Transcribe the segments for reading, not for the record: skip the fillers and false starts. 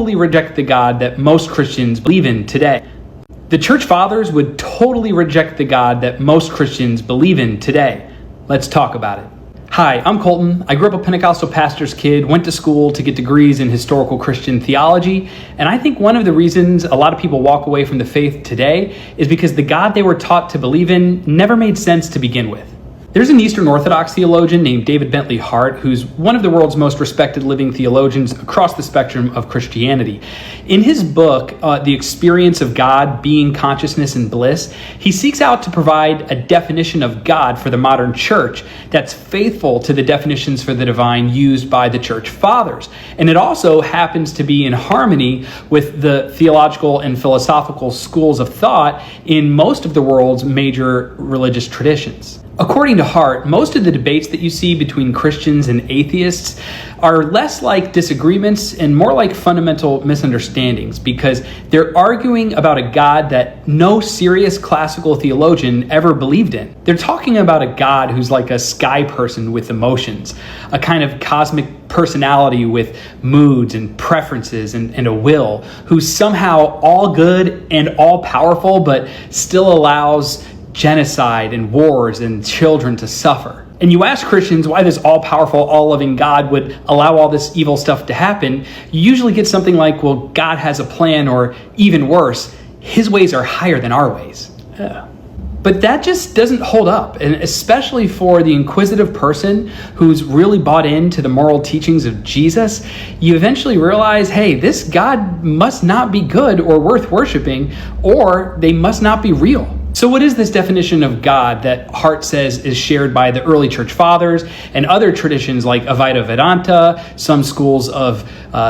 totally reject the God that most Christians believe in today. The church fathers would totally reject the God that most Christians believe in today. Let's talk about it. Hi, I'm Colton. I grew up a Pentecostal pastor's kid, went to school to get degrees in historical Christian theology, and I think one of the reasons a lot of people walk away from the faith today is because the God they were taught to believe in never made sense to begin with. There's an Eastern Orthodox theologian named David Bentley Hart, who's one of the world's most respected living theologians across the spectrum of Christianity. In his book, The Experience of God, Being, Consciousness, and Bliss, he seeks out to provide a definition of God for the modern church that's faithful to the definitions for the divine used by the church fathers. And it also happens to be in harmony with the theological and philosophical schools of thought in most of the world's major religious traditions. According to Hart, most of the debates that you see between Christians and atheists are less like disagreements and more like fundamental misunderstandings because they're arguing about a God that no serious classical theologian ever believed in. They're talking about a God who's like a sky person with emotions, a kind of cosmic personality with moods and preferences and a will, who's somehow all good and all powerful, but still allows genocide and wars and children to suffer. And you ask Christians why this all-powerful, all-loving God would allow all this evil stuff to happen, you usually get something like, well, God has a plan, or even worse, his ways are higher than our ways. But that just doesn't hold up, and especially for the inquisitive person who's really bought into the moral teachings of Jesus, you eventually realize, hey, this God must not be good or worth worshiping, or they must not be real. So what is this definition of God that Hart says is shared by the early church fathers and other traditions like Advaita Vedanta, some schools of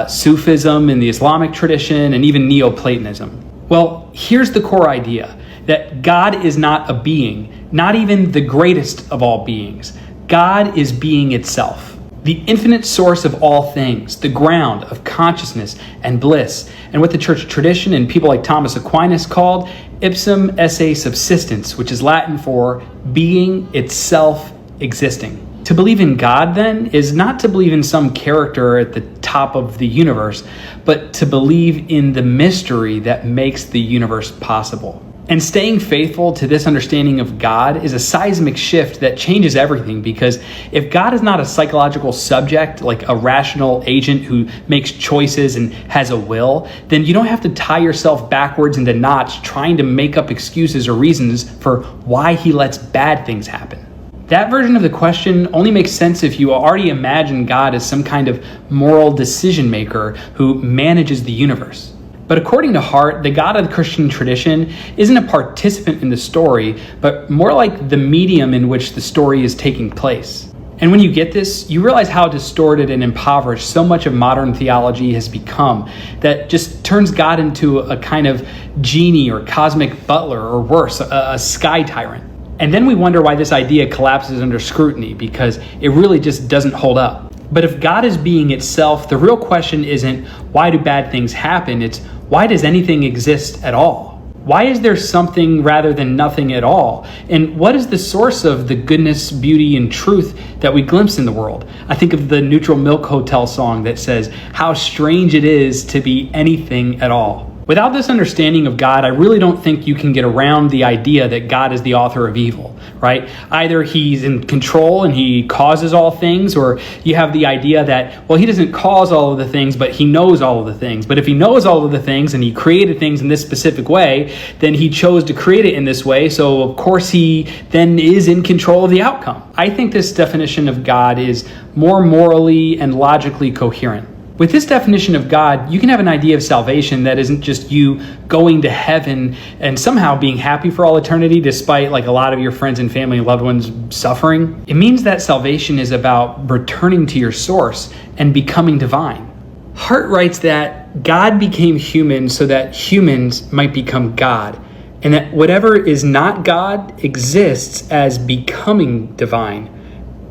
Sufism in the Islamic tradition, and even Neoplatonism? Well, here's the core idea, that God is not a being, not even the greatest of all beings. God is being itself, the infinite source of all things, the ground of consciousness and bliss, and what the church tradition and people like Thomas Aquinas called ipsum esse subsistens, which is Latin for being itself existing. To believe in God, then, is not to believe in some character at the top of the universe, but to believe in the mystery that makes the universe possible. And staying faithful to this understanding of God is a seismic shift that changes everything, because if God is not a psychological subject, like a rational agent who makes choices and has a will, then you don't have to tie yourself backwards into knots trying to make up excuses or reasons for why he lets bad things happen. That version of the question only makes sense if you already imagine God as some kind of moral decision maker who manages the universe. But according to Hart, the God of the Christian tradition isn't a participant in the story, but more like the medium in which the story is taking place. And when you get this, you realize how distorted and impoverished so much of modern theology has become, that just turns God into a kind of genie or cosmic butler, or worse, a sky tyrant. And then we wonder why this idea collapses under scrutiny, because it really just doesn't hold up. But if God is being itself, the real question isn't why do bad things happen, it's why does anything exist at all? Why is there something rather than nothing at all? And what is the source of the goodness, beauty, and truth that we glimpse in the world? I think of the Neutral Milk Hotel song that says, how strange it is to be anything at all. Without this understanding of God, I really don't think you can get around the idea that God is the author of evil, right? Either he's in control and he causes all things, or you have the idea that, well, he doesn't cause all of the things, but he knows all of the things. But if he knows all of the things and he created things in this specific way, then he chose to create it in this way. So of course he then is in control of the outcome. I think this definition of God is more morally and logically coherent. With this definition of God, you can have an idea of salvation that isn't just you going to heaven and somehow being happy for all eternity despite like a lot of your friends and family and loved ones suffering. It means that salvation is about returning to your source and becoming divine. Hart writes that God became human so that humans might become God, and that whatever is not God exists as becoming divine,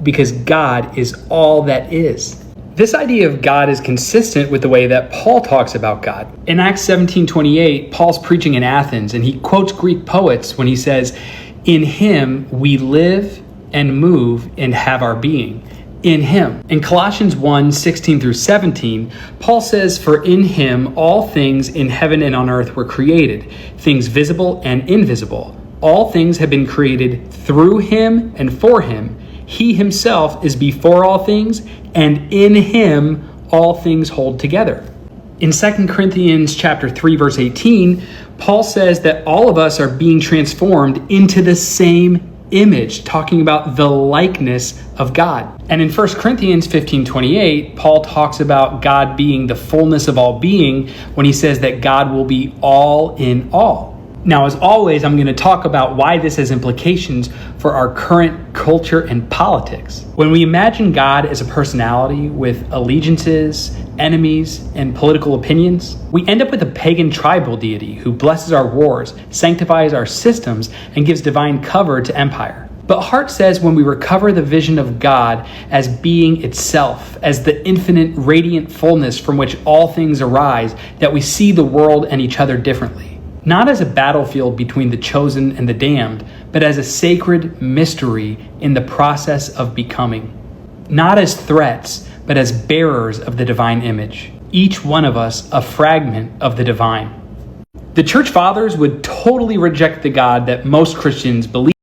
because God is all that is. This idea of God is consistent with the way that Paul talks about God. In Acts 17:28, Paul's preaching in Athens, and he quotes Greek poets when he says, "In him we live and move and have our being." in him. In Colossians 1:16 through 17, Paul says, "For in him all things in heaven and on earth were created, things visible and invisible. All things have been created through him and for him. He himself is before all things, and in him all things hold together." In 2 Corinthians chapter 3, verse 18, Paul says that all of us are being transformed into the same image, talking about the likeness of God. And in 1 Corinthians 15:28, Paul talks about God being the fullness of all being when he says that God will be all in all. Now, as always, I'm going to talk about why this has implications for our current culture and politics. When we imagine God as a personality with allegiances, enemies, and political opinions, we end up with a pagan tribal deity who blesses our wars, sanctifies our systems, and gives divine cover to empire. But Hart says when we recover the vision of God as being itself, as the infinite radiant fullness from which all things arise, that we see the world and each other differently. Not as a battlefield between the chosen and the damned, but as a sacred mystery in the process of becoming. Not as threats, but as bearers of the divine image. Each one of us a fragment of the divine. The church fathers would totally reject the God that most Christians believe